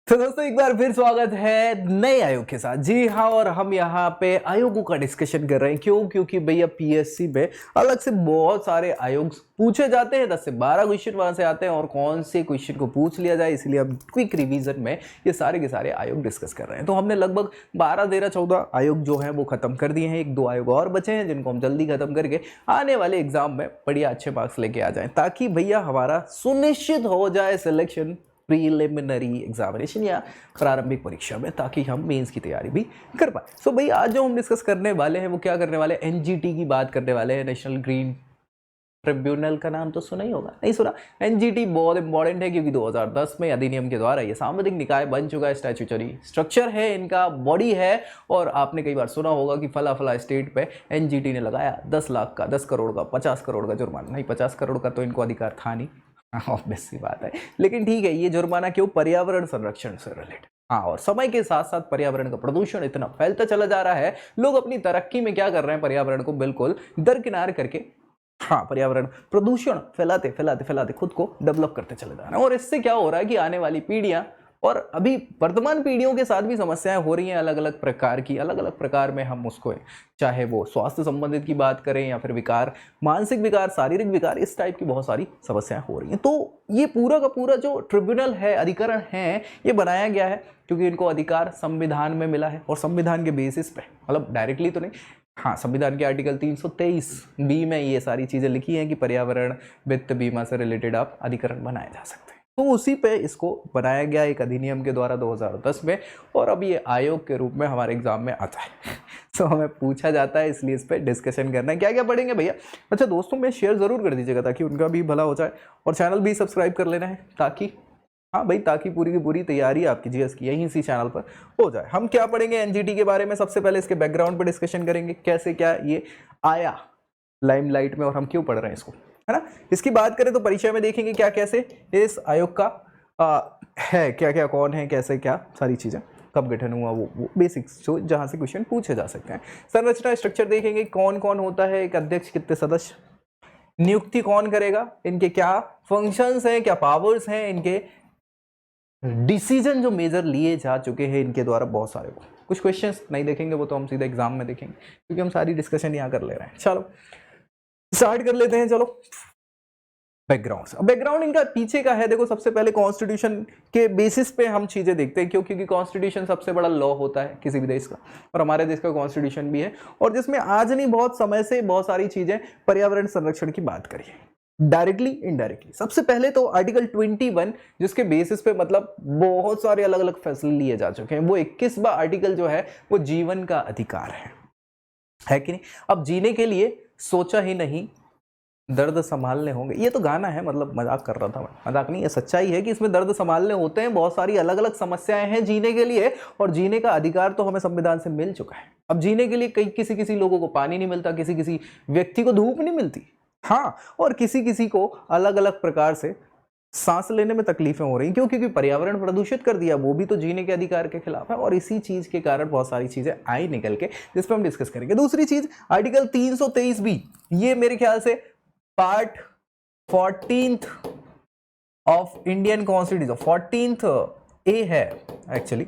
तो दोस्तों एक बार फिर स्वागत है नए आयोग के साथ। जी हाँ, और हम यहाँ पे आयोगों का डिस्कशन कर रहे हैं। क्योंकि भैया पीएससी में अलग से बहुत सारे आयोग पूछे जाते हैं। 10 से 12 क्वेश्चन वहां से आते हैं और कौन से क्वेश्चन को पूछ लिया जाए, इसलिए हम क्विक रिवीजन में ये सारे के सारे आयोग डिस्कस कर रहे हैं। तो हमने लगभग 12, 13, 14 आयोग जो है वो खत्म कर दिए हैं। 1-2 आयोग और बचे हैं जिनको हम जल्दी खत्म करके आने वाले एग्जाम में बढ़िया अच्छे मार्क्स लेके आ जाएं, ताकि भैया हमारा सुनिश्चित हो जाए सिलेक्शन प्रीलिमिनरी एग्जामिनेशन या प्रारंभिक परीक्षा में, ताकि हम मेंस की तैयारी भी कर पाए। सो भाई आज जो हम डिस्कस करने वाले हैं वो क्या करने वाले हैं, एनजीटी की बात करने वाले हैं। नेशनल ग्रीन ट्रिब्यूनल का नाम तो सुना ही होगा, नहीं सुना? एनजीटी बहुत इंपॉर्टेंट है क्योंकि 2010 में अधिनियम के द्वारा ये सांविधिक निकाय बन चुका है। स्टैट्यूटरी स्ट्रक्चर है इनका, बॉडी है। और आपने कई बार सुना होगा कि फला फला स्टेट पे एनजीटी ने लगाया 10 लाख का, 10 करोड़ का, 50 करोड़ का जुर्माना। नहीं, 50 करोड़ का तो इनको अधिकार था नहीं, ऑब्वियस सी बात है। लेकिन ठीक है, ये जुर्माना क्यों? पर्यावरण संरक्षण से रिलेटेड। हाँ, और समय के साथ साथ पर्यावरण का प्रदूषण इतना फैलता चला जा रहा है, लोग अपनी तरक्की में क्या कर रहे हैं, पर्यावरण को बिल्कुल दरकिनार करके पर्यावरण प्रदूषण फैलाते फैलाते फैलाते खुद को डेवलप करते चले जा रहे हैं। और इससे क्या हो रहा है कि आने वाली पीढ़ियां और अभी वर्तमान पीढ़ियों के साथ भी समस्याएं हो रही हैं अलग अलग प्रकार की। अलग अलग प्रकार में हम उसको, चाहे वो स्वास्थ्य संबंधित की बात करें या फिर विकार, मानसिक विकार, शारीरिक विकार, इस टाइप की बहुत सारी समस्याएं हो रही हैं। तो ये पूरा का पूरा जो ट्रिब्यूनल है, अधिकरण है, ये बनाया गया है क्योंकि इनको अधिकार संविधान में मिला है। और संविधान के बेसिस पे, मतलब डायरेक्टली तो नहीं, हाँ, संविधान के आर्टिकल 323 बी में ये सारी चीजें लिखी हैं कि पर्यावरण, वित्त, बीमा से रिलेटेड आप अधिकरण बनाए जा सकते हैं। तो उसी पे इसको बनाया गया एक अधिनियम के द्वारा 2010 में, और अब ये आयोग के रूप में हमारे एग्जाम में आता है। तो हमें पूछा जाता है, इसलिए इस पर डिस्कशन करना है। क्या क्या पढ़ेंगे भैया? अच्छा दोस्तों में शेयर जरूर कर दीजिएगा ताकि उनका भी भला हो जाए, और चैनल भी सब्सक्राइब कर लेना है ताकि, हाँ भाई, ताकि पूरी की पूरी तैयारी आपकी जीएस की यहीं इसी चैनल पर हो जाए। हम क्या पढ़ेंगे एनजीटी के बारे में? सबसे पहले इसके बैकग्राउंड पर डिस्कशन करेंगे, कैसे क्या ये आया लाइमलाइट में और हम क्यों पढ़ रहे हैं इसको, है ना। इसकी बात करें तो परिचय में देखेंगे क्या कैसे इस आयोग का है, क्या क्या, कौन है, कैसे क्या, सारी चीजें, कब गठन हुआ, वो बेसिक्स जो जहां से क्वेश्चन पूछे जा सकते हैं। संरचना स्ट्रक्चर देखेंगे, कौन कौन होता है, एक अध्यक्ष, कितने सदस्य, नियुक्ति कौन करेगा, इनके क्या फंक्शंस हैं, क्या पावर्स हैं, इनके डिसीजन जो मेजर लिए जा चुके हैं इनके द्वारा, बहुत सारे। कुछ क्वेश्चंस नहीं देखेंगे, वो तो हम सीधे एग्जाम में देखेंगे क्योंकि हम सारी डिस्कशन यहाँ कर ले रहे हैं। चलो स्टार्ट कर लेते हैं। चलो बैकग्राउंड इनका पीछे का है। देखो, सबसे पहले कॉन्स्टिट्यूशन के बेसिस पे हम चीजें देखते हैं, क्योंकि कॉन्स्टिट्यूशन सबसे बड़ा लॉ होता है किसी भी देश का, और हमारे देश का कॉन्स्टिट्यूशन भी है, और जिसमें आज नहीं बहुत समय से बहुत सारी चीजें पर्यावरण संरक्षण की बात करी है, डायरेक्टली इनडायरेक्टली। सबसे पहले तो आर्टिकल 21, जिसके बेसिस पे मतलब बहुत सारे अलग अलग फैसले लिए जा चुके हैं, वो 21वां आर्टिकल जो है वो जीवन का अधिकार है कि नहीं। अब जीने के लिए सोचा ही नहीं, दर्द संभालने होंगे। ये तो गाना है, मतलब मजाक कर रहा था मैं, मजाक नहीं, ये सच्चाई है कि इसमें दर्द संभालने होते हैं। बहुत सारी अलग अलग समस्याएं हैं जीने के लिए, और जीने का अधिकार तो हमें संविधान से मिल चुका है। अब जीने के लिए किसी किसी लोगों को पानी नहीं मिलता, किसी किसी व्यक्ति को धूप नहीं मिलती, हाँ, और किसी किसी को अलग अलग प्रकार से सांस लेने में तकलीफें हो रही, क्योंकि पर्यावरण प्रदूषित कर दिया, वो भी तो जीने के अधिकार के खिलाफ है। और इसी चीज के कारण बहुत सारी चीजें आई निकल के, जिस पर हम डिस्कस करेंगे। दूसरी चीज, आर्टिकल 323 बी, ये मेरे ख्याल से part 14th of Indian constitution, 14th ए है एक्चुअली।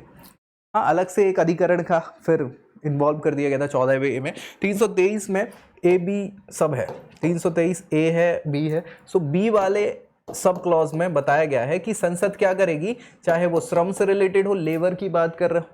हाँ, अलग से एक अधिकरण का फिर इन्वॉल्व कर दिया गया था 14वें ए में। 323 में ए बी सब है, 323 ए है, बी है। सो बी वाले सब क्लॉज में बताया गया है कि संसद क्या करेगी, चाहे वो श्रम से रिलेटेड हो, लेबर की बात कर रहे हो,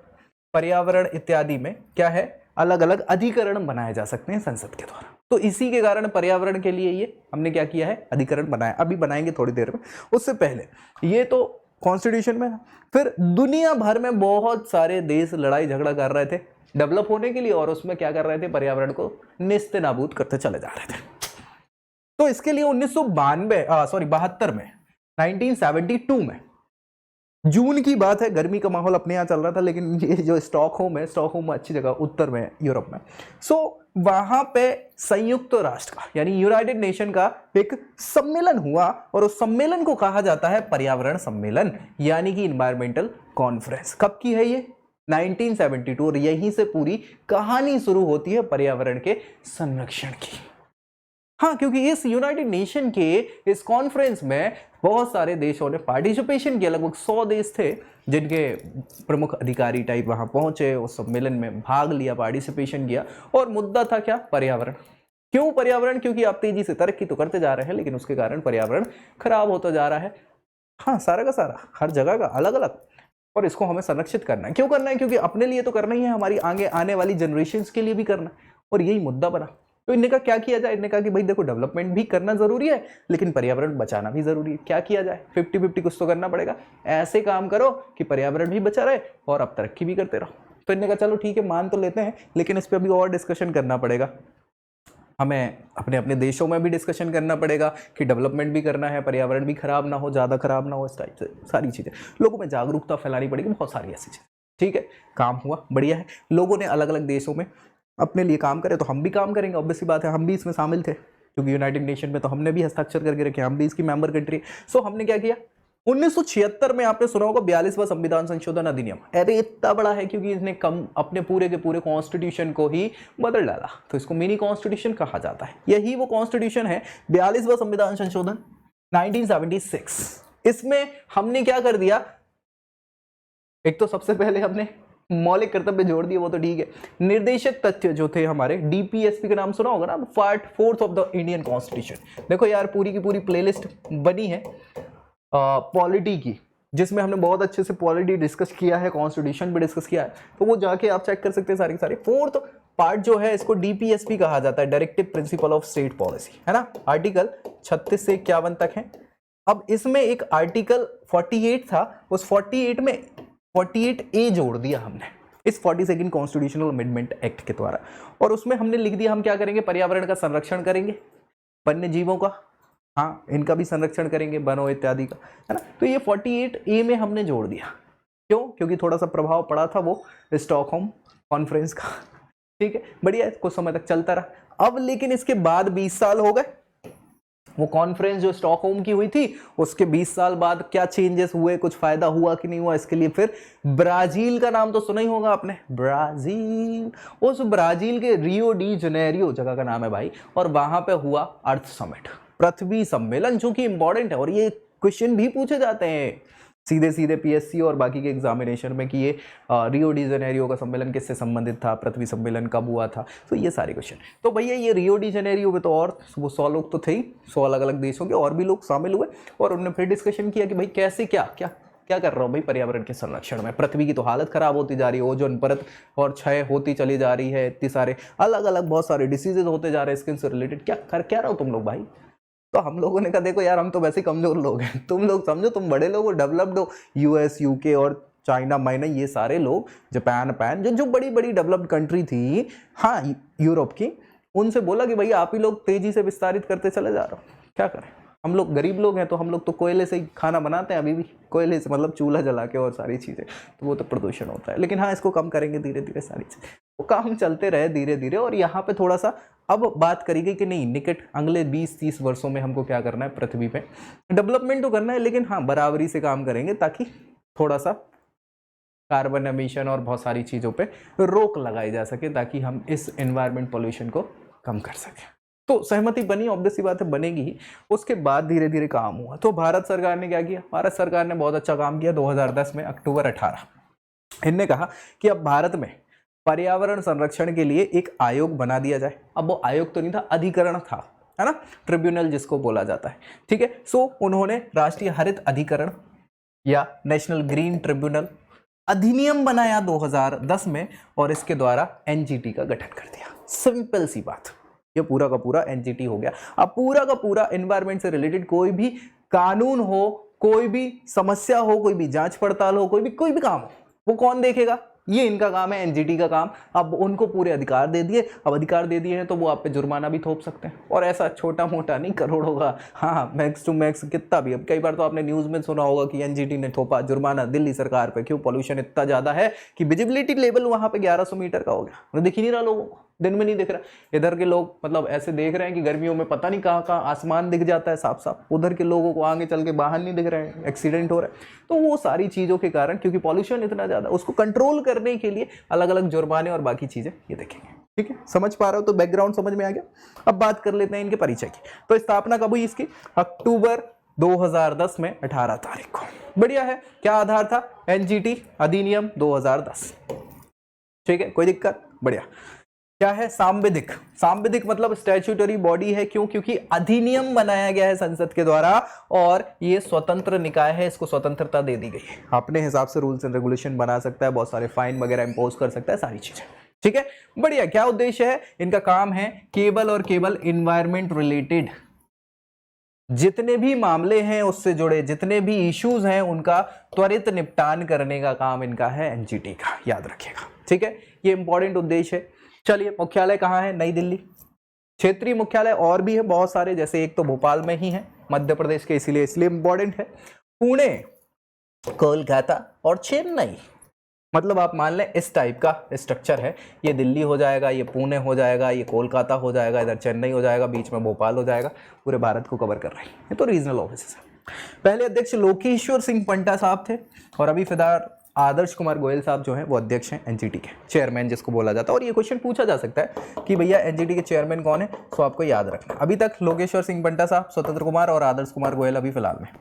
पर्यावरण इत्यादि में क्या है, अलग अलग अधिकरण बनाए जा सकते हैं संसद के द्वारा। तो इसी के कारण पर्यावरण के लिए ये हमने क्या किया है, अधिकरण बनाया। अभी बनाएंगे थोड़ी देर में। उससे पहले ये तो कॉन्स्टिट्यूशन में, फिर दुनिया भर में बहुत सारे देश लड़ाई झगड़ा कर रहे थे डेवलप होने के लिए, और उसमें क्या कर रहे थे, पर्यावरण को निस्ते नाबूद करते चले जा रहे थे। तो इसके लिए 1972 में 1972 में जून की बात है, गर्मी का माहौल अपने यहाँ चल रहा था, लेकिन ये जो स्टॉकहोम है, स्टॉकहोम अच्छी जगह उत्तर में, यूरोप में। सो वहां पे संयुक्त राष्ट्र का यानी यूनाइटेड नेशन का एक सम्मेलन हुआ, और उस सम्मेलन को कहा जाता है पर्यावरण सम्मेलन, यानी कि इन्वायरमेंटल कॉन्फ्रेंस। कब की है ये? 1972, और यहीं से पूरी कहानी शुरू होती है पर्यावरण के संरक्षण की। हाँ, क्योंकि इस यूनाइटेड नेशन के इस कॉन्फ्रेंस में बहुत सारे देशों ने पार्टिसिपेशन किया, लगभग 100 देश थे जिनके प्रमुख अधिकारी टाइप वहां पहुंचे, उस सम्मेलन में भाग लिया, पार्टिसिपेशन किया। और मुद्दा था क्या? पर्यावरण। क्यों पर्यावरण? क्योंकि आप तेजी से तरक्की तो करते जा रहे हैं लेकिन उसके कारण पर्यावरण खराब होता जा रहा है। हाँ, सारा का सारा, हर जगह का अलग अलग, और इसको हमें संरक्षित करना है। क्यों करना है? क्योंकि अपने लिए तो करना ही है, हमारी आगे आने वाली जनरेशंस के लिए भी करना है, और यही मुद्दा बना। तो इनने कहा क्या किया जाए? इनने कहा कि भाई देखो, डेवलपमेंट भी करना जरूरी है लेकिन पर्यावरण बचाना भी जरूरी है। क्या किया जाए? 50-50 कुछ तो करना पड़ेगा। ऐसे काम करो कि पर्यावरण भी बचा रहे और आप तरक्की भी करते रहो। तो इनने कहा चलो ठीक है, मान तो लेते हैं, लेकिन इस पर अभी और डिस्कशन करना पड़ेगा। हमें अपने अपने देशों में भी डिस्कशन करना पड़ेगा कि डेवलपमेंट भी करना है, पर्यावरण भी खराब ना हो, ज़्यादा खराब ना हो, इस टाइप से सारी चीज़ें लोगों में जागरूकता फैलानी पड़ेगी, बहुत सारी ऐसी चीज़ें। ठीक है, काम हुआ, बढ़िया है। लोगों ने अलग अलग देशों में अपने लिए काम करे तो हम भी काम करेंगे, ऑब्वियस सी बात है, हम भी इसमें शामिल थे क्योंकि यूनाइटेड नेशन में तो हमने भी हस्ताक्षर करके रखे, हम भी इसकी मेंबर कंट्री। सो हमने क्या किया? 1976 में आपने सुना होगा 42वां संविधान संशोधन अधिनियम। अरे इतना बड़ा है क्योंकि इसने कम अपने पूरे के पूरे कॉन्स्टिट्यूशन को ही बदल डाला, तो इसको मिनी कॉन्स्टिट्यूशन कहा जाता है। यही वो कॉन्स्टिट्यूशन है, 42वां संविधान संशोधन 1976। इसमें हमने क्या कर दिया? एक तो सबसे पहले हमने मौलिक कर्तव्य जोड़ दिए, वो तो ठीक है। निर्देशक तथ्य जो थे हमारे, डीपीएसपी का नाम सुना होगा ना, part 4 of the Indian constitution. देखो यार, पूरी की पूरी प्लेलिस्ट बनी है पॉलिटी की, जिसमें हमने बहुत अच्छे से पॉलिटी डिस्कस किया है, कॉन्स्टिट्यूशन भी डिस्कस किया है, तो वो जाके आप चेक कर सकते हैं सारे के सारे। 4th पार्ट जो है इसको डीपीएसपी कहा जाता है, directive principle of state policy, है ना। आर्टिकल 36 से 51 तक है। अब इसमें एक आर्टिकल 48 था, उस 48 में 48A जोड़ दिया हमने इस 42nd कॉन्स्टिट्यूशनल अमेंडमेंट एक्ट के द्वारा, और उसमें हमने लिख दिया हम क्या करेंगे? पर्यावरण का संरक्षण करेंगे, वन्य जीवों का, हाँ, इनका भी संरक्षण करेंगे, वनों इत्यादि का, है ना। तो ये 48A में हमने जोड़ दिया। क्यों? क्योंकि थोड़ा सा प्रभाव पड़ा था वो स्टॉकहोम कॉन्फ्रेंस का। ठीक है, बढ़िया, कुछ समय तक चलता रहा। अब लेकिन इसके बाद 20 साल हो गए, वो कॉन्फ्रेंस जो स्टॉकहोम की हुई थी, उसके 20 साल बाद क्या चेंजेस हुए, कुछ फायदा हुआ कि नहीं हुआ, इसके लिए फिर ब्राजील का नाम तो सुना ही होगा आपने, ब्राजील। उस ब्राजील के रियो डी जनेरियो जगह का नाम है भाई, और वहां पे हुआ अर्थ समिट, पृथ्वी सम्मेलन, जो कि इंपॉर्टेंट है। और ये क्वेश्चन भी पूछे जाते हैं सीधे सीधे पीएससी और बाकी के एग्जामिनेशन में कि ये रियो डी जनेरियो का सम्मेलन किससे संबंधित था, पृथ्वी सम्मेलन कब हुआ था, तो ये सारे क्वेश्चन। तो भैया ये रियो डी जनेरियो में तो और वो 100 लोग तो थे ही, 100 अलग अलग देशों के और भी लोग शामिल हुए, और उन्होंने फिर डिस्कशन किया कि भाई कैसे क्या क्या क्या कर रहा हूँ भाई पर्यावरण के संरक्षण में। पृथ्वी की तो हालत खराब होती जा रही है, ओजोन परत और क्षय होती चली जा रही है, इतनी सारे अलग अलग बहुत सारे डिसीजेज होते जा रहे हैं स्किन से रिलेटेड, क्या कर क्या रहे हो तुम लोग भाई। तो हम लोगों ने कहा देखो यार, हम तो वैसे कमजोर लोग हैं, तुम लोग समझो, तुम बड़े लोग हो, डेवलप्ड हो, यूएस यूके और चाइना माइना, ये सारे लोग, जापान पैन, जो बड़ी बड़ी डेवलप्ड कंट्री थी, हाँ, यूरोप की, उनसे बोला कि भाई आप ही लोग तेजी से विस्तारित करते चले जा रहे हो, क्या करें। हम लोग गरीब लोग हैं, तो हम लोग तो कोयले से ही खाना बनाते हैं अभी भी, कोयले से मतलब चूल्हा जला के और सारी चीज़ें, तो वो तो प्रदूषण होता है। लेकिन हाँ, इसको कम करेंगे धीरे धीरे, सारी चीज़ वो काम चलते रहे धीरे धीरे। और यहाँ पे थोड़ा सा अब बात करी गई कि नहीं, निकट अगले 20-30 वर्षों में हमको क्या करना है, पृथ्वी पे डेवलपमेंट तो करना है, लेकिन हाँ बराबरी से काम करेंगे ताकि थोड़ा सा कार्बन एमिशन और बहुत सारी चीज़ों पे रोक लगाई जा सके, ताकि हम इस एनवायरमेंट पोल्यूशन को कम कर सकें। तो सहमति बनी, ऑब्वियस सी बात है, बनेगी ही। उसके बाद धीरे धीरे काम हुआ। तो भारत सरकार ने क्या किया? भारत सरकार ने बहुत अच्छा काम किया। 2010 में अक्टूबर 18 इनने कहा कि अब भारत में पर्यावरण संरक्षण के लिए एक आयोग बना दिया जाए। अब वो आयोग तो नहीं था, अधिकरण था, है ना, ट्रिब्यूनल जिसको बोला जाता है। ठीक है, सो उन्होंने राष्ट्रीय हरित अधिकरण या नेशनल ग्रीन ट्रिब्यूनल अधिनियम बनाया 2010 में, और इसके द्वारा एनजीटी का गठन कर दिया। सिंपल सी बात, ये पूरा का पूरा एनजीटी हो गया। अब पूरा का पूरा एनवायरमेंट से रिलेटेड कोई भी कानून हो, कोई भी समस्या हो, कोई भी जांच पड़ताल हो, कोई भी काम हो, वो कौन देखेगा? ये इनका काम है, एनजीटी का काम। अब उनको पूरे अधिकार दे दिए। अब अधिकार दे दिए हैं तो वो आप पे जुर्माना भी थोप सकते हैं, और ऐसा छोटा मोटा नहीं, करोड़ों का, हाँ, मैक्स टू मैक्स कितना भी। अब कई बार तो आपने न्यूज़ में सुना होगा कि एनजीटी ने थोपा जुर्माना दिल्ली सरकार पे। क्यों? पॉल्यूशन इतना ज़्यादा है कि विजिबिलिटी लेवल वहाँ पे 1100 मीटर का हो गया, दिख ही नहीं रहा लोगों को, दिन में नहीं दिख रहा। इधर के लोग मतलब ऐसे देख रहे हैं कि गर्मियों में पता नहीं कहाँ कहाँ आसमान दिख जाता है साफ साफ, उधर के लोगों को आगे चल के बाहर नहीं दिख रहे हैं, एक्सीडेंट हो रहा है। तो वो सारी चीज़ों के कारण, क्योंकि पॉल्यूशन इतना ज़्यादा, उसको कंट्रोल करने के लिए अलग अलग जुर्माने और बाकी चीज़ें ये देखेंगे। ठीक है, समझ पा रहे हो? तो बैकग्राउंड समझ में आ गया। अब बात कर लेते हैं इनके परिचय की। तो स्थापना कब हुई इसकी? अक्टूबर 2010 में 18 तारीख को। बढ़िया है। क्या आधार था? एनजीटी अधिनियम 2010। ठीक है, कोई दिक्कत? बढ़िया। क्या है? सांविधिक। सांविधिक मतलब स्टैट्यूटरी बॉडी है। क्यों? क्योंकि अधिनियम बनाया गया है संसद के द्वारा और ये स्वतंत्र निकाय है, इसको स्वतंत्रता दे दी गई है। अपने हिसाब से रूल्स एंड रेगुलेशन बना सकता है, बहुत सारे फाइन वगैरह इंपोज कर सकता है, सारी चीजें। ठीक है, बढ़िया। क्या उद्देश्य है इनका? काम है केवल और केवल इन्वायरमेंट रिलेटेड जितने भी मामले हैं, उससे जुड़े जितने भी इश्यूज हैं, उनका त्वरित निपटान करने का काम इनका है एनजीटी का, याद रखिएगा। ठीक है, ये इंपॉर्टेंट उद्देश्य है। चलिए, मुख्यालय कहाँ है? नई दिल्ली। क्षेत्रीय मुख्यालय और भी है बहुत सारे, जैसे एक तो भोपाल में ही है मध्य प्रदेश के, इसीलिए इंपॉर्टेंट है। पुणे, कोलकाता और चेन्नई, मतलब आप मान लें इस टाइप का स्ट्रक्चर है। ये दिल्ली हो जाएगा, ये पुणे हो जाएगा, ये कोलकाता हो जाएगा, इधर चेन्नई हो जाएगा, बीच में भोपाल हो जाएगा। पूरे भारत को कवर कर रहे हैं। ये तो रीजनल ऑफिस है। पहले अध्यक्ष लोकेश्वर सिंह पंटा साहब थे और अभी फिलहाल आदर्श कुमार गोयल साहब जो हैं वो अध्यक्ष हैं एनजीटी के, चेयरमैन जिसको बोला जाता है। और ये क्वेश्चन पूछा जा सकता है कि भैया एनजीटी के चेयरमैन कौन है, तो आपको याद रखना। अभी तक लोकेश्वर सिंह पंटा साहब, स्वतंत्र कुमार और आदर्श कुमार गोयल अभी फिलहाल में,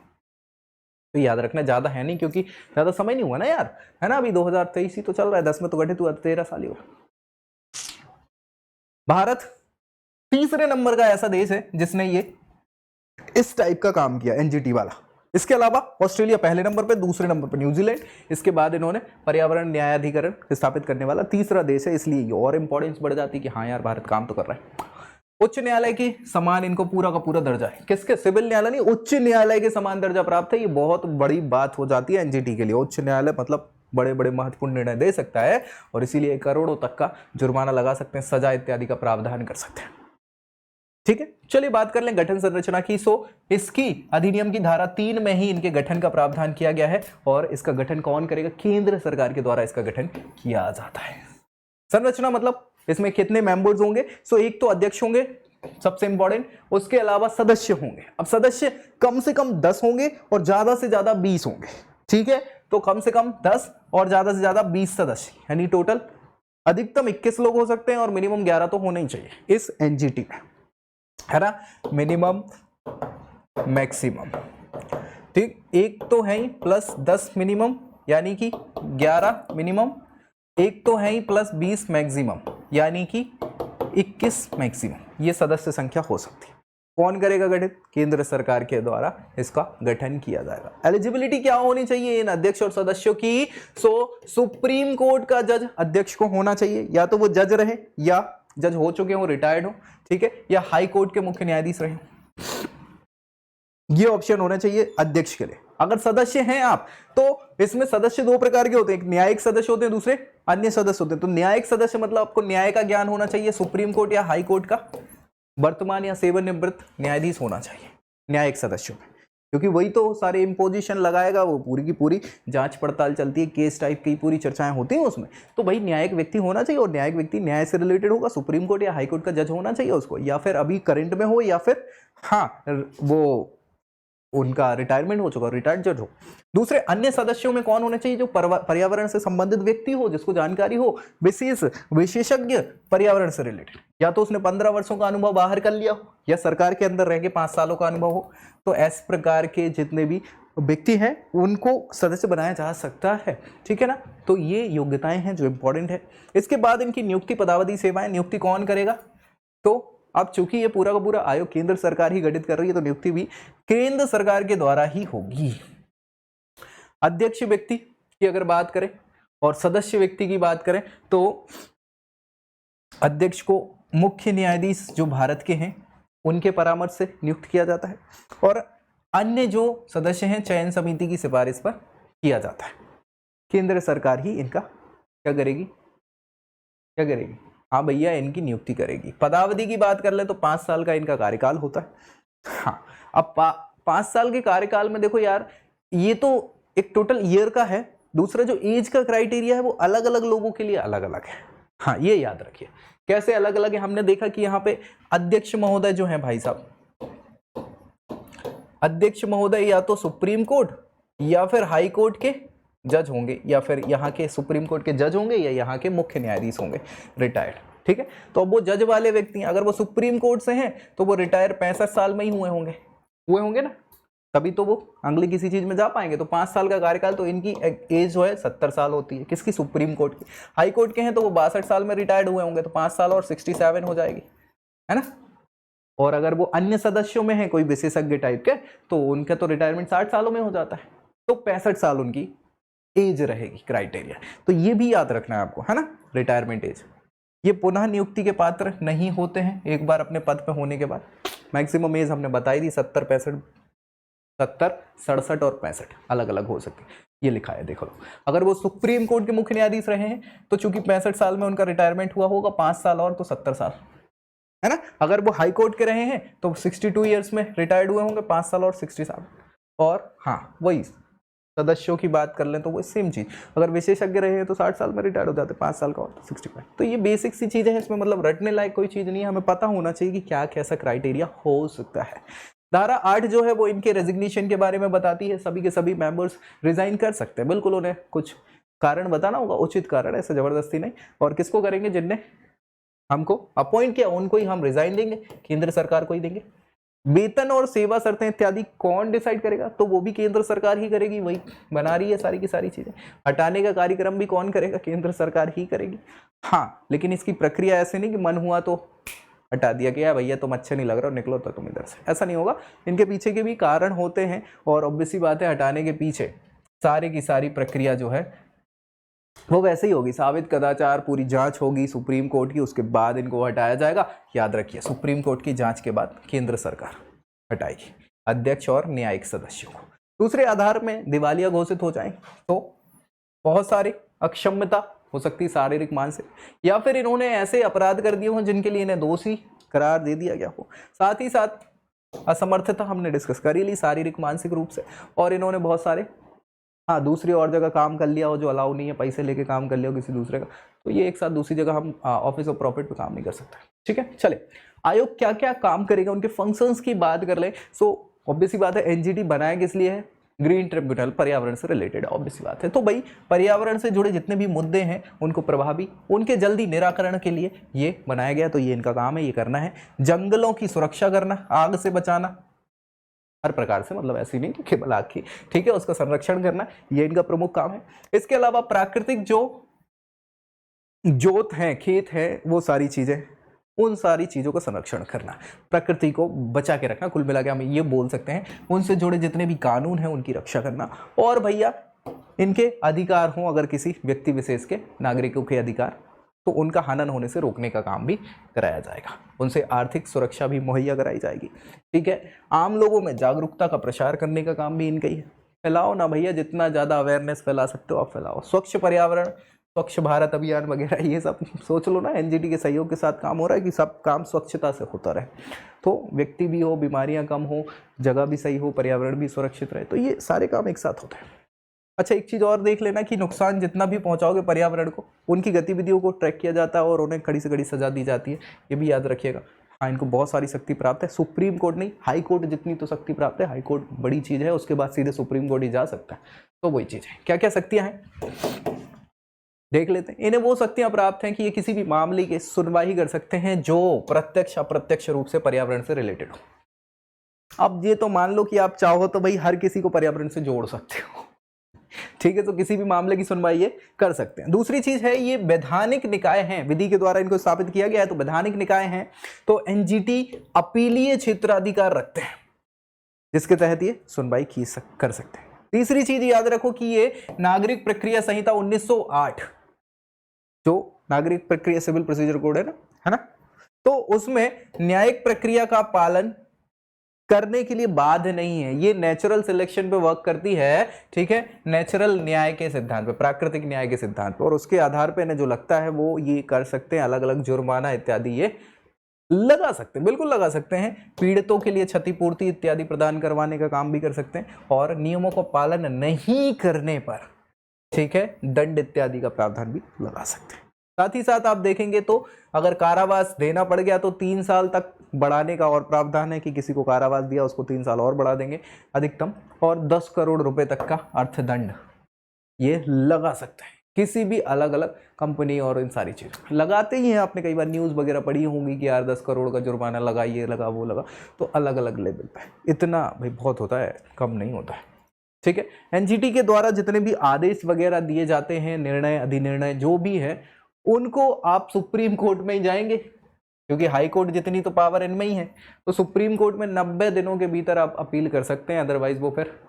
तो याद रखना। ज्यादा है नहीं क्योंकि ज्यादा समय नहीं हुआ ना यार, है ना? अभी 2023 ही तो चल रहा है, 10 में तो गठित हुआ, 13 साल ही हुआ। भारत तीसरे नंबर का ऐसा देश है जिसने ये इस टाइप का काम किया, एनजीटी वाला। इसके अलावा ऑस्ट्रेलिया पहले नंबर पे, दूसरे नंबर पे न्यूजीलैंड, इसके बाद इन्होंने पर्यावरण न्यायाधिकरण स्थापित करने वाला तीसरा देश है। इसलिए ये और इंपॉर्टेंस बढ़ जाती है कि हाँ यार भारत काम तो कर रहा है। उच्च न्यायालय की समान इनको पूरा का पूरा दर्जा है। किसके? सिविल न्यायालय नहीं, उच्च न्यायालय के समान दर्जा प्राप्त है। ये बहुत बड़ी बात हो जाती है एनजीटी के लिए। उच्च न्यायालय मतलब बड़े बड़े महत्वपूर्ण निर्णय दे सकता है और इसीलिए करोड़ों तक का जुर्माना लगा सकते हैं, सजा इत्यादि का प्रावधान कर सकते हैं। ठीक है, चलिए बात कर लें गठन संरचना की। इसकी अधिनियम की धारा 3 में ही इनके गठन का प्रावधान किया गया है और इसका गठन कौन करेगा? केंद्र सरकार के द्वारा इसका गठन किया जाता है। संरचना मतलब इसमें कितने मेंबर्स होंगे? एक तो अध्यक्ष होंगे, सबसे इंपॉर्टेंट, उसके अलावा सदस्य होंगे। अब सदस्य कम से कम 10 होंगे और ज्यादा से ज्यादा 20 होंगे। ठीक है, तो कम से कम 10 और ज्यादा से ज्यादा 20 सदस्य, यानी टोटल अधिकतम 21 लोग हो सकते हैं और मिनिमम 11 तो होने ही चाहिए इस एनजीटी में, है ना? Minimum maximum. ठीक, एक तो है ही प्लस 10 मिनिमम यानी कि 11 मिनिमम, एक तो है ही प्लस 20 मैक्सिमम यानी कि 21 मैक्सिमम। ये सदस्य संख्या हो सकती है। कौन करेगा गठित? केंद्र सरकार के द्वारा इसका गठन किया जाएगा। एलिजिबिलिटी क्या होनी चाहिए इन अध्यक्ष और सदस्यों की? सुप्रीम कोर्ट का जज अध्यक्ष को होना चाहिए, या तो वो जज रहे या जज हो चुके हो, रिटायर्ड हो, ठीक है, या हाई कोर्ट के मुख्य न्यायाधीश रहे। ये ऑप्शन होना चाहिए अध्यक्ष के लिए। अगर सदस्य हैं आप, तो इसमें सदस्य दो प्रकार के होते हैं, एक न्यायिक सदस्य होते हैं, दूसरे अन्य सदस्य होते हैं। तो न्यायिक सदस्य मतलब आपको न्याय का ज्ञान होना चाहिए, सुप्रीम कोर्ट या हाई कोर्ट का वर्तमान या सेवानिवृत्त न्यायाधीश होना चाहिए न्यायिक सदस्यों में, क्योंकि वही तो सारे इंपोजिशन लगाएगा, वो पूरी की पूरी जांच पड़ताल चलती है, केस टाइप की पूरी चर्चाएं होती हैं उसमें। तो भाई न्यायिक व्यक्ति होना चाहिए और न्यायिक व्यक्ति न्याय से रिलेटेड होगा, सुप्रीम कोर्ट या हाई कोर्ट का जज होना चाहिए उसको, या फिर अभी करंट में हो, या फिर हाँ वो उनका रिटायरमेंट हो चुका, रिटायर्ड जज हो। दूसरे अन्य सदस्यों में कौन होने चाहिए? जो पर्यावरण से संबंधित व्यक्ति हो, जिसको जानकारी हो, विशेषज्ञ पर्यावरण से रिलेटेड, या तो उसने 15 वर्षों का अनुभव बाहर कर लिया हो, या सरकार के अंदर रह के 5 सालों का अनुभव हो। तो इस प्रकार के जितने भी व्यक्ति हैं उनको सदस्य बनाया जा सकता है। ठीक है ना? तो ये योग्यताएं हैं जो इंपॉर्टेंट है। इसके बाद इनकी नियुक्ति, पदावधि, सेवाएं। नियुक्ति कौन करेगा? तो अब चूंकि ये पूरा का पूरा आयोग केंद्र सरकार ही गठित कर रही है, तो नियुक्ति भी केंद्र सरकार के द्वारा ही होगी। अध्यक्ष व्यक्ति की अगर बात करें और सदस्य व्यक्ति की बात करें, तो अध्यक्ष को मुख्य न्यायाधीश जो भारत के हैं उनके परामर्श से नियुक्त किया जाता है, और अन्य जो सदस्य हैं चयन समिति की सिफारिश पर किया जाता है। केंद्र सरकार ही इनका क्या करेगी? हाँ भैया, इनकी नियुक्ति करेगी। पदावधि की बात कर ले तो 5 साल का इनका कार्यकाल होता है। हाँ, अब 5 साल के कार्यकाल में देखो यार, ये तो एक टोटल ईयर का है, दूसरा जो एज का क्राइटेरिया है वो अलग अलग लोगों के लिए अलग अलग है। हाँ, ये याद रखिए कैसे अलग अलग है। हमने देखा कि यहाँ पे अध्यक्ष महोदय जो है भाई साहब, अध्यक्ष महोदय या तो सुप्रीम कोर्ट या फिर हाई कोर्ट के जज होंगे, या फिर यहाँ के सुप्रीम कोर्ट के जज होंगे, या यहाँ के मुख्य न्यायाधीश होंगे रिटायर्ड। ठीक है। तो अब वो जज वाले व्यक्ति हैं, अगर वो सुप्रीम कोर्ट से हैं तो वो रिटायर 65 साल में ही हुए होंगे ना, तभी तो वो अगली किसी चीज में जा पाएंगे। तो 5 साल का कार्यकाल, तो इनकी एज जो है 70 साल होती है। किसकी? सुप्रीम कोर्ट की। हाई कोर्ट के हैं तो वो 62 साल में रिटायर्ड हुए होंगे, तो 5 साल और 67 हो जाएगी, है ना। और अगर वो अन्य सदस्यों में है कोई विशेषज्ञ टाइप के, तो उनका तो रिटायरमेंट 60 सालों में हो जाता है, तो 65 साल उनकी एज रहेगी क्राइटेरिया। तो ये भी याद रखना है आपको, है ना, रिटायरमेंट एज। ये पुनः नियुक्ति के पात्र नहीं होते हैं एक बार अपने पद पे होने के बाद। मैक्सिमम एज हमने बताई थी 70, 67 और 65 अलग अलग हो सकती है, ये लिखा है देख लो। अगर वो सुप्रीम कोर्ट के मुख्य न्यायाधीश रहे हैं तो चूंकि 65 साल में उनका रिटायरमेंट हुआ होगा, 5 साल और तो 70 साल, है ना। अगर वो हाई कोर्ट के रहे हैं तो 62 ईयर्स में रिटायर्ड हुए होंगे, 5 साल और 60 साल। और हाँ, वही सदस्यों की बात कर लें तो वो सेम चीज, अगर विशेषज्ञ रहे हैं तो 60 साल में रिटायर हो जाते, 5 साल का और 65। तो ये बेसिक सी चीजें हैं, इसमें मतलब रटने लायक कोई चीज नहीं है, हमें पता होना चाहिए कि क्या कैसा क्राइटेरिया हो सकता है। धारा 8 जो है वो इनके रेजिग्नेशन के बारे में बताती है। सभी के सभी मेंबर्स रिजाइन कर सकते हैं, बिल्कुल उन्हें कुछ कारण बताना होगा, उचित कारण, ऐसे जबरदस्ती नहीं। और किसको करेंगे? जिनने हमको अपॉइंट किया उनको ही हम रिजाइन देंगे, केंद्र सरकार को ही देंगे। वेतन और सेवा शर्तें इत्यादि कौन डिसाइड करेगा? तो वो भी केंद्र सरकार ही करेगी, वही बना रही है सारी की सारी चीजें। हटाने का कार्यक्रम भी कौन करेगा? केंद्र सरकार ही करेगी। हाँ, लेकिन इसकी प्रक्रिया ऐसे नहीं कि मन हुआ तो हटा दिया गया, भैया तुम अच्छे नहीं लग रहे हो, निकलो तो तुम इधर से, ऐसा नहीं होगा। इनके पीछे के भी कारण होते हैं, और ऑब्वियस सी बात है हटाने के पीछे सारी की सारी प्रक्रिया जो है वो वैसे ही होगी, साबित कदाचार, पूरी जांच होगी सुप्रीम कोर्ट की, उसके बाद इनको हटाया जाएगा। याद रखिए, सुप्रीम कोर्ट की जांच के बाद केंद्र सरकार हटाएगी अध्यक्ष और न्यायिक सदस्यों को। दूसरे आधार में दिवालिया घोषित हो जाए तो बहुत सारी अक्षम्यता हो सकती, शारीरिक, मानसिक, या फिर इन्होंने ऐसे अपराध कर दिए हों जिनके लिए इन्हें दोषी करार दे दिया गया हो। साथ ही साथ असमर्थता हमने डिस्कस कर ही ली, शारीरिक मानसिक रूप से, और इन्होंने बहुत सारे हाँ दूसरी और जगह काम कर लिया हो जो अलाउ नहीं है, पैसे लेके काम कर लिया हो किसी दूसरे का, तो ये एक साथ दूसरी जगह हम ऑफिस ऑफ प्रॉफिट पे काम नहीं कर सकते। ठीक है, चले आयोग क्या क्या काम करेगा, उनके फंक्शंस की बात कर ले। सो ऑब्वियस सी बात है, एनजीटी बनाया किस लिए है? ग्रीन ट्रिब्यूनल, पर्यावरण से रिलेटेड, ऑब्वियस सी बात है। तो भाई पर्यावरण से जुड़े जितने भी मुद्दे हैं उनको प्रभावी, उनके जल्दी निराकरण के लिए ये बनाया गया, तो ये इनका काम है, ये करना है। जंगलों की सुरक्षा करना, आग से बचाना हर प्रकार से, मतलब ऐसी नहीं कि केवल आग की, ठीक है, उसका संरक्षण करना, ये इनका प्रमुख काम है। इसके अलावा प्राकृतिक जो जोत है, खेत है, वो सारी चीजें, उन सारी चीजों का संरक्षण करना, प्रकृति को बचा के रखना, कुल मिला के हम ये बोल सकते हैं। उनसे जुड़े जितने भी कानून हैं उनकी रक्षा करना, और भैया इनके अधिकार हों, अगर किसी व्यक्ति विशेष के, नागरिकों के अधिकार, तो उनका हनन होने से रोकने का काम भी कराया जाएगा, उनसे आर्थिक सुरक्षा भी मुहैया कराई जाएगी। ठीक है, आम लोगों में जागरूकता का प्रसार करने का काम भी इनका ही है। फैलाओ ना भैया, जितना ज़्यादा अवेयरनेस फैला सकते हो आप फैलाओ। स्वच्छ पर्यावरण, स्वच्छ भारत अभियान वगैरह, ये सब सोच लो ना, एनजीटी के सहयोग के साथ काम हो रहा है कि सब काम स्वच्छता से होता रहे, तो व्यक्ति भी हो, बीमारियां कम हो, जगह भी सही हो, पर्यावरण भी सुरक्षित रहे, तो ये सारे काम एक साथ होते हैं। अच्छा, एक चीज़ और देख लेना कि नुकसान जितना भी पहुंचाओगे पर्यावरण को, उनकी गतिविधियों को ट्रैक किया जाता है और उन्हें कड़ी से कड़ी सजा दी जाती है, ये भी याद रखिएगा। हाँ, इनको बहुत सारी शक्ति प्राप्त है, सुप्रीम कोर्ट नहीं, हाई कोर्ट जितनी तो शक्ति प्राप्त है, हाई कोर्ट बड़ी चीज़ है, उसके बाद सीधे सुप्रीम कोर्ट ही जा सकता है, तो वही चीज़ है। क्या क्या शक्तियाँ हैं देख लेते हैं। इन्हें वो शक्तियां प्राप्त हैं कि ये किसी भी मामले की सुनवाई कर सकते हैं जो प्रत्यक्ष अप्रत्यक्ष रूप से पर्यावरण से रिलेटेड हो। अब ये तो मान लो कि आप चाहो तो भाई हर किसी को पर्यावरण से जोड़ सकते हो, ठीक है, तो किसी भी मामले की सुनवाई ये कर सकते हैं। दूसरी चीज है, ये वैधानिक निकाय हैं, विधि के द्वारा इनको स्थापित किया गया है, तो वैधानिक निकाय हैं, तो एनजीटी अपीलीय क्षेत्राधिकार रखते हैं, जिसके तहत ये सुनवाई कर सकते हैं। तीसरी चीज याद रखो कि ये नागरिक प्रक्रिया संहिता 1908, जो नागरिक प्रक्रिया सिविल प्रोसीजर कोड है ना, तो उसमें न्यायिक प्रक्रिया का पालन करने के लिए बाध्य नहीं है, ये नेचुरल सिलेक्शन पे वर्क करती है, ठीक है, नेचुरल न्याय के सिद्धांत पे, प्राकृतिक न्याय के सिद्धांत पे, और उसके आधार पे इन्हें जो लगता है वो ये कर सकते हैं, अलग अलग जुर्माना इत्यादि ये लगा सकते हैं, बिल्कुल लगा सकते हैं। पीड़ितों के लिए क्षतिपूर्ति इत्यादि प्रदान करवाने का काम भी कर सकते हैं, और नियमों का पालन नहीं करने पर, ठीक है, दंड इत्यादि का प्रावधान भी लगा सकते हैं। साथ ही साथ आप देखेंगे तो अगर कारावास देना पड़ गया तो 3 साल तक बढ़ाने का और प्रावधान है कि किसी को कारावास दिया उसको 3 साल और बढ़ा देंगे अधिकतम, और 10 करोड़ रुपए तक का अर्थदंड ये लगा सकते हैं। किसी भी अलग अलग कंपनी और इन सारी चीज़ें लगाते ही हैं। आपने कई बार न्यूज़ वगैरह पढ़ी होंगी कि यार 10 करोड़ का जुर्माना लगा, ये लगा वो लगा, तो अलग अलग लेवल पे इतना भाई बहुत होता है, कम नहीं होता है, ठीक है। एनजीटी के द्वारा जितने भी आदेश वगैरह दिए जाते हैं, निर्णय अधिनिर्णय जो भी है, उनको आप सुप्रीम कोर्ट में ही जाएंगे, क्योंकि हाई कोर्ट जितनी तो पावर इनमें ही है, तो सुप्रीम कोर्ट में 90 दिनों के भीतर आप अपील कर सकते हैं, अदरवाइज वो फिर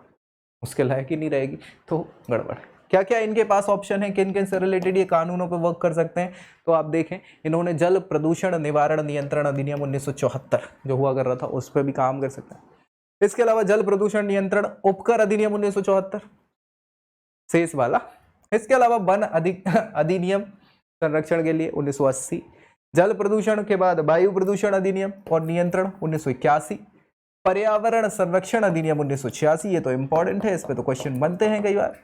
उसके लायक ही नहीं रहेगी, तो गड़बड़। क्या क्या इनके पास ऑप्शन है, किन किन से रिलेटेड ये कानूनों पे वर्क कर सकते हैं, तो आप देखें इन्होंने जल प्रदूषण निवारण नियंत्रण अधिनियम 1974 जो हुआ कर रहा था उस पर भी काम कर सकते हैं। इसके अलावा जल प्रदूषण नियंत्रण उपकर अधिनियम 1974 शेष वाला। इसके अलावा वन अधिनियम संरक्षण के लिए 1980, जल प्रदूषण के बाद वायु प्रदूषण अधिनियम और नियंत्रण 1981, पर्यावरण संरक्षण अधिनियम 1986। ये तो इंपॉर्टेंट है, इस पे तो क्वेश्चन बनते हैं कई बार,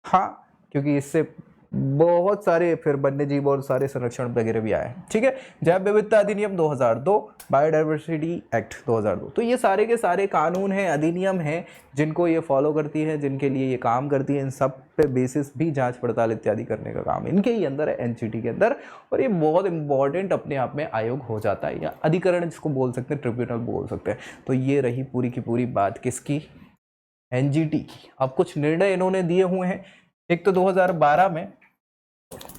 हाँ, क्योंकि इससे बहुत सारे फिर वन्य जीव और सारे संरक्षण वगैरह भी आए हैं, ठीक है। जैव विविधता अधिनियम 2002, बायोडाइवर्सिटी एक्ट 2002। तो ये सारे के सारे कानून हैं, अधिनियम हैं, जिनको ये फॉलो करती है, जिनके लिए ये काम करती है। इन सब पे बेसिस भी जांच पड़ताल इत्यादि करने का काम इनके ही अंदर है, एनजीटी के अंदर। और ये बहुत इंपॉर्टेंट अपने आप में आयोग हो जाता है, या अधिकरण जिसको बोल सकते हैं, ट्रिब्यूनल बोल सकते हैं। तो ये रही पूरी की पूरी बात किसकी, एनजीटी की। अब कुछ निर्णय इन्होंने दिए हुए हैं। एक तो 2012 में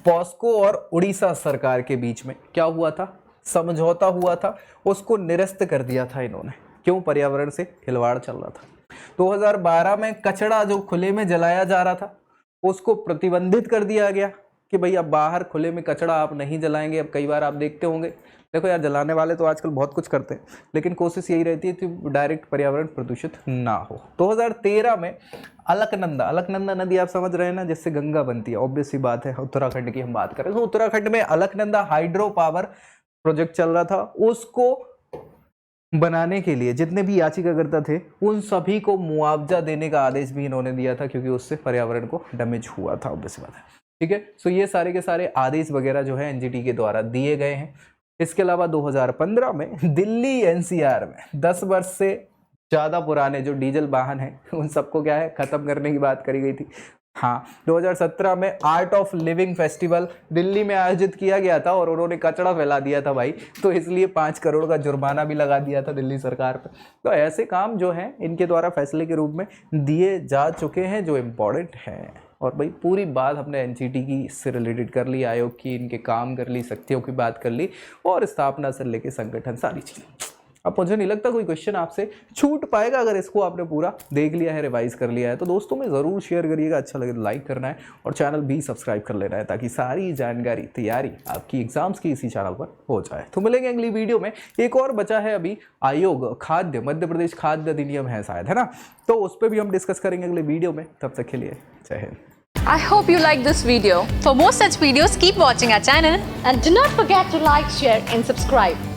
पॉस्को और उड़ीसा सरकार के बीच में क्या हुआ था, समझौता हुआ था, उसको निरस्त कर दिया था इन्होंने। क्यों, पर्यावरण से खिलवाड़ चल रहा था। 2012 में कचरा जो खुले में जलाया जा रहा था उसको प्रतिबंधित कर दिया गया कि भाई अब बाहर खुले में कचरा आप नहीं जलाएंगे। अब कई बार आप देखते होंगे, देखो यार जलाने वाले तो आजकल बहुत कुछ करते हैं, लेकिन कोशिश यही रहती है कि डायरेक्ट पर्यावरण प्रदूषित ना हो। 2013 में अलकनंदा नदी आप समझ रहे हैं ना, जिससे गंगा बनती है, ऑब्वियस सी बात है। उत्तराखंड की हम बात करें तो उत्तराखंड में अलकनंदा हाइड्रो पावर प्रोजेक्ट चल रहा था, उसको बनाने के लिए जितने भी याचिकाकर्ता थे उन सभी को मुआवजा देने का आदेश भी इन्होंने दिया था, क्योंकि उससे पर्यावरण को डैमेज हुआ था, ऑब्वियस बात है, ठीक है। सो ये सारे के सारे आदेश वगैरह जो है एनजीटी के द्वारा दिए गए हैं। इसके अलावा 2015 में दिल्ली एनसीआर में 10 वर्ष से ज़्यादा पुराने जो डीजल वाहन हैं उन सबको क्या है खत्म करने की बात करी गई थी। हाँ, 2017 में art of living festival Delhi में आयोजित किया गया था और उन्होंने कचरा फैला दिया था भाई, तो इसलिए 5 करोड़ का जुर्माना भी लगा दिया था दिल्ली सरकार पर। तो ऐसे काम जो हैं इनके द्वारा फैसले के रूप में दिए जा चुके हैं जो इम्पोर्टेंट हैं। और भाई पूरी बात हमने एनजीटी की इससे रिलेटेड कर ली, आयोग की, इनके काम कर ली, शक्तियों की बात कर ली, और स्थापना से लेके संगठन सारी चीज़ें। अब मुझे नहीं लगता कोई क्वेश्चन आपसे छूट पाएगा अगर इसको आपने पूरा देख लिया है, रिवाइज कर लिया है। तो दोस्तों में ज़रूर शेयर करिएगा, अच्छा लगे तो लाइक करना है और चैनल भी सब्सक्राइब कर लेना है, ताकि सारी जानकारी तैयारी आपकी एग्जाम्स की इसी चैनल पर हो जाए। तो मिलेंगे अगली वीडियो में। एक और बचा है अभी आयोग, खाद्य, मध्य प्रदेश खाद्य अधिनियम है शायद, है ना, तो उस पर भी हम डिस्कस करेंगे अगले वीडियो में। तब तक के लिए जय Hind. I hope you like this video. For more such videos, keep watching our channel and do not forget to like, share and subscribe.